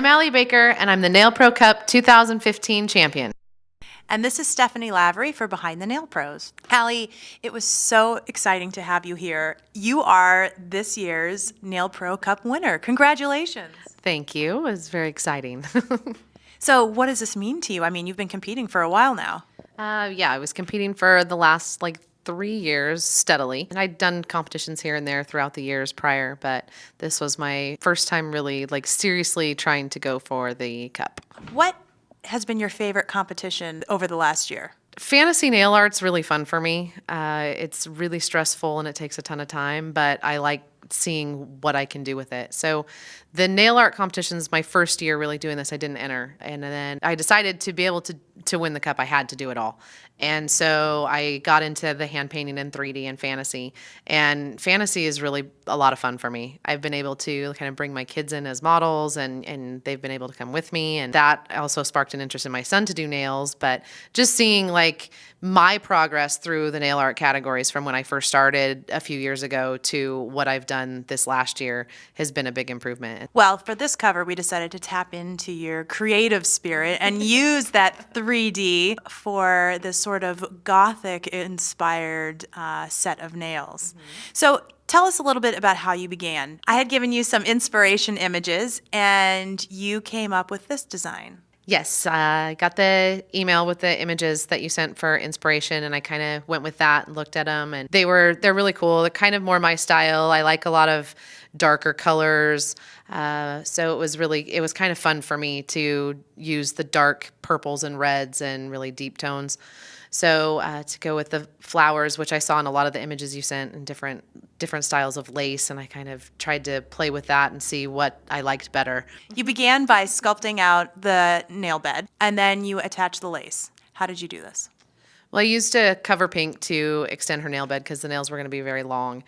I'm Allie Baker, and I'm the Nailpro Cup 2015 champion. And this is Stephanie Lavery for Behind the Nail Pros. Allie, it was so exciting to have you here. You are this year's Nailpro Cup winner. Congratulations. Thank you. It was very exciting. So what does this mean to you? I mean, you've been competing for a while now. I was competing for the last 3 years steadily. And I'd done competitions here and there throughout the years prior, but this was my first time really seriously trying to go for the cup. What has been your favorite competition over the last year? Fantasy nail art's really fun for me. It's really stressful and it takes a ton of time, but I like seeing what I can do with it. So the nail art competition's my first year really doing this. I didn't enter. And then I decided to be able to win the cup, I had to do it all. And so I got into the hand painting in 3D and fantasy. And fantasy is really a lot of fun for me. I've been able to kind of bring my kids in as models and they've been able to come with me. And that also sparked an interest in my son to do nails. But just seeing my progress through the nail art categories from when I first started a few years ago to what I've done this last year has been a big improvement. Well, for this cover, we decided to tap into your creative spirit and use that 3D for this sort of Gothic-inspired set of nails. Mm-hmm. So tell us a little bit about how you began. I had given you some inspiration images, and you came up with this design. Yes, I got the email with the images that you sent for inspiration, and I kind of went with that and looked at them, and they're really cool. They're kind of more my style. I like a lot of darker colors, so it was kind of fun for me to use the dark purples and reds and really deep tones. So to go with the flowers, which I saw in a lot of the images you sent, and different styles of lace, and I kind of tried to play with that and see what I liked better. You began by sculpting out the nail bed, and then you attached the lace. How did you do this? Well, I used a cover pink to extend her nail bed because the nails were going to be very long.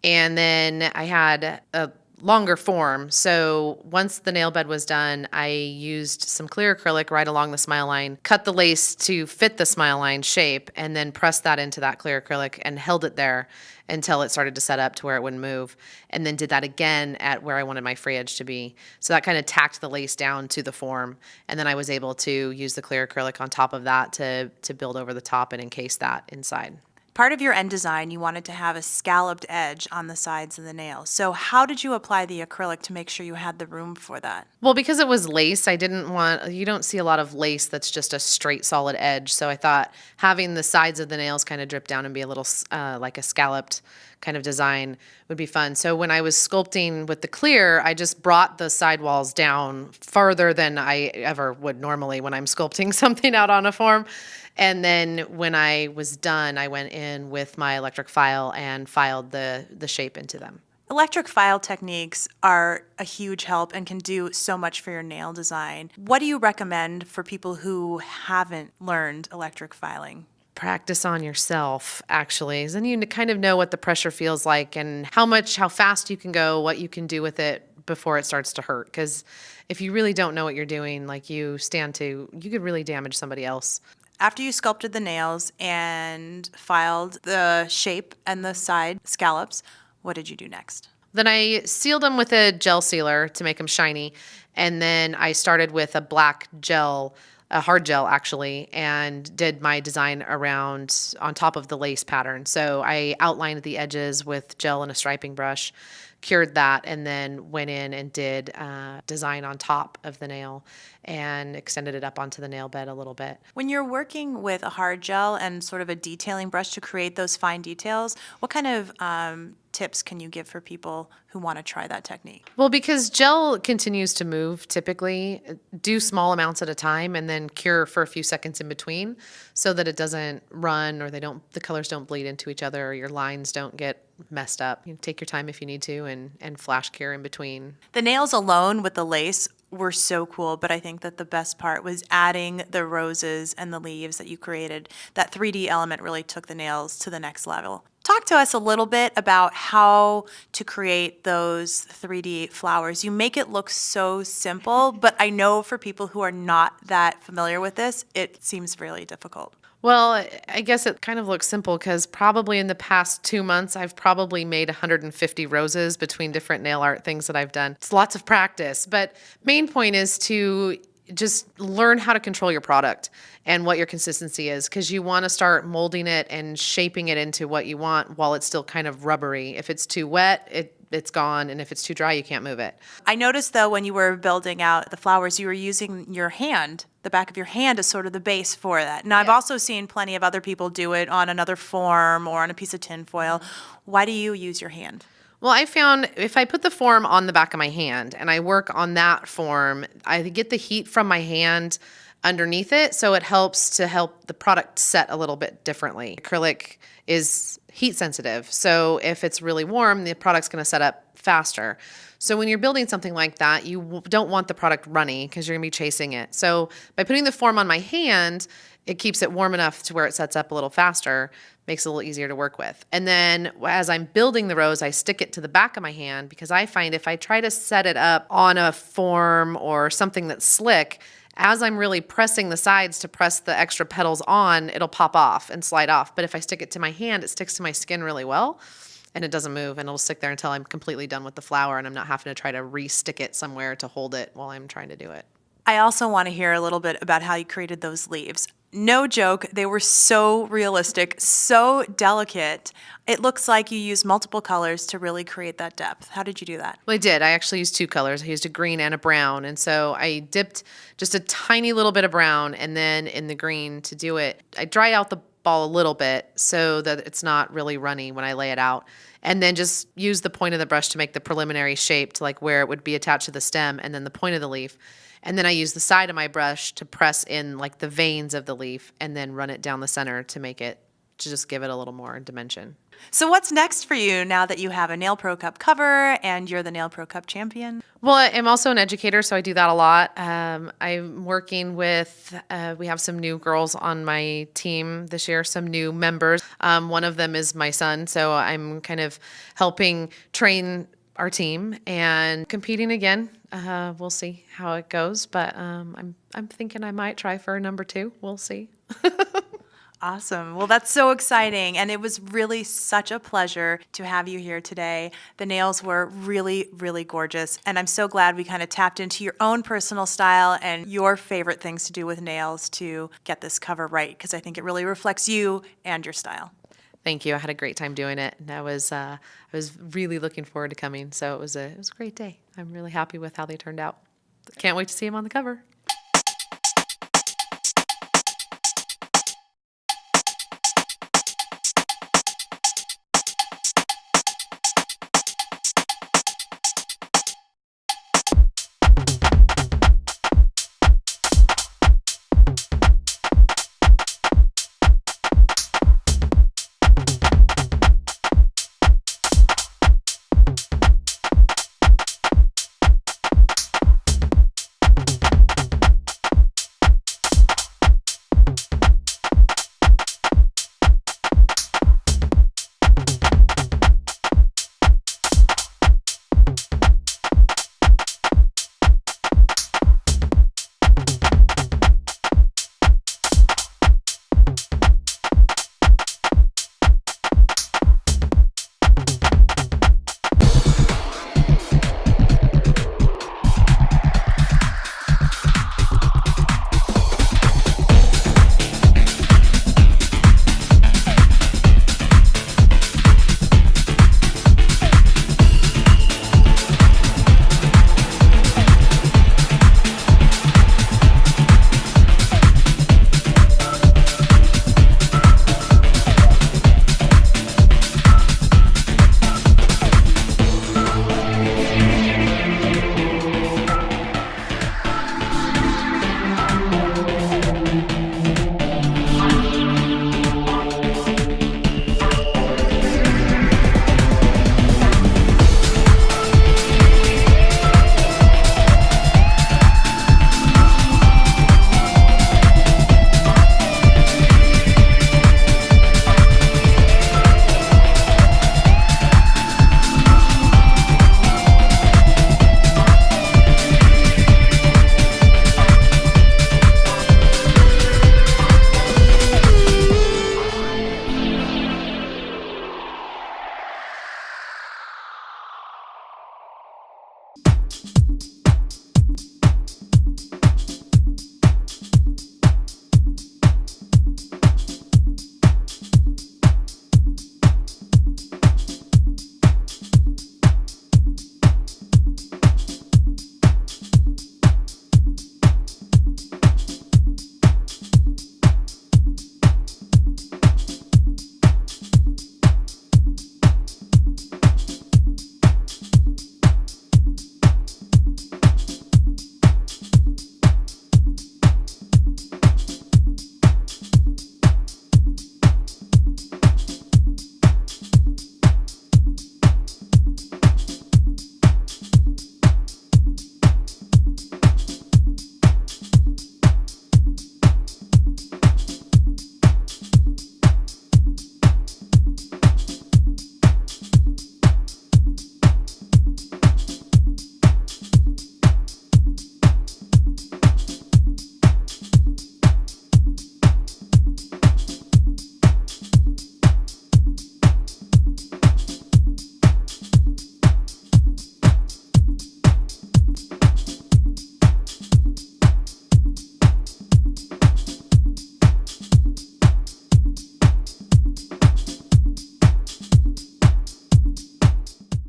And then I had a longer form. So once the nail bed was done, I used some clear acrylic right along the smile line, cut the lace to fit the smile line shape, and then pressed that into that clear acrylic and held it there until it started to set up to where it wouldn't move. And then did that again at where I wanted my free edge to be. So that kind of tacked the lace down to the form. And then I was able to use the clear acrylic on top of that to build over the top and encase that inside. Part of your end design, you wanted to have a scalloped edge on the sides of the nail. So how did you apply the acrylic to make sure you had the room for that? Well, because it was lace, you don't see a lot of lace that's just a straight solid edge. So I thought having the sides of the nails kind of drip down and be a little like a scalloped kind of design would be fun. So when I was sculpting with the clear, I just brought the sidewalls down farther than I ever would normally when I'm sculpting something out on a form. And then when I was done, I went in with my electric file and filed the shape into them. Electric file techniques are a huge help and can do so much for your nail design. What do you recommend for people who haven't learned electric filing? Practice on yourself, actually. Then you kind of know what the pressure feels like and how fast you can go, what you can do with it before it starts to hurt. Because if you really don't know what you're doing, you could really damage somebody else. After you sculpted the nails and filed the shape and the side scallops, what did you do next? Then I sealed them with a gel sealer to make them shiny. And then I started with a black gel, a hard gel actually, and did my design around on top of the lace pattern. So I outlined the edges with gel and a striping brush, cured that, and then went in and did design on top of the nail and extended it up onto the nail bed a little bit. When you're working with a hard gel and sort of a detailing brush to create those fine details, what kind of tips can you give for people who want to try that technique? Well, because gel continues to move typically, do small amounts at a time and then cure for a few seconds in between so that it doesn't run or the colors don't bleed into each other or your lines don't get messed up. You take your time if you need to and flash cure in between. The nails alone with the lace were so cool, but I think that the best part was adding the roses and the leaves that you created. That 3D element really took the nails to the next level. Talk to us a little bit about how to create those 3D flowers. You make it look so simple, but I know for people who are not that familiar with this, it seems really difficult. Well, I guess it kind of looks simple because probably in the past 2 months, I've probably made 150 roses between different nail art things that I've done. It's lots of practice, but main point is to just learn how to control your product and what your consistency is, because you want to start molding it and shaping it into what you want while it's still kind of rubbery. If it's too wet, it's gone, and if it's too dry, you can't move it. I noticed, though, when you were building out the flowers, you were using your hand, the back of your hand, as sort of the base for that. Now, I've also seen plenty of other people do it on another form or on a piece of tin foil. Why do you use your hand? Well, I found if I put the form on the back of my hand and I work on that form, I get the heat from my hand underneath it, so it helps to help the product set a little bit differently. Acrylic is heat sensitive, so if it's really warm, the product's going to set up faster. So when you're building something like that, you don't want the product runny because you're going to be chasing it. So by putting the form on my hand, it keeps it warm enough to where it sets up a little faster, makes it a little easier to work with. And then as I'm building the rose, I stick it to the back of my hand because I find if I try to set it up on a form or something that's slick, as I'm really pressing the sides to press the extra petals on, it'll pop off and slide off. But if I stick it to my hand, it sticks to my skin really well and it doesn't move, and it'll stick there until I'm completely done with the flower and I'm not having to try to re-stick it somewhere to hold it while I'm trying to do it. I also want to hear a little bit about how you created those leaves. No joke, they were so realistic, so delicate. It looks like you used multiple colors to really create that depth. How did you do that? Well, I did. I actually used two colors. I used a green and a brown. And so I dipped just a tiny little bit of brown and then in the green to do it. I dried out the ball a little bit so that it's not really runny when I lay it out. And then just use the point of the brush to make the preliminary shape to like where it would be attached to the stem and then the point of the leaf. And then I use the side of my brush to press in like the veins of the leaf and then run it down the center to make it, to just give it a little more dimension. So what's next for you now that you have a Nailpro Cup cover and you're the Nailpro Cup champion? Well, I'm also an educator, so I do that a lot. I'm working with, we have some new girls on my team this year, some new members. One of them is my son, so I'm kind of helping train our team and competing again. We'll see how it goes, but I'm thinking I might try for a number 2. We'll see. Awesome. Well, that's so exciting. And it was really such a pleasure to have you here today. The nails were really, really gorgeous. And I'm so glad we kind of tapped into your own personal style and your favorite things to do with nails to get this cover right, because I think it really reflects you and your style. Thank you. I had a great time doing it, and I was really looking forward to coming. So it was a great day. I'm really happy with how they turned out. Can't wait to see them on the cover.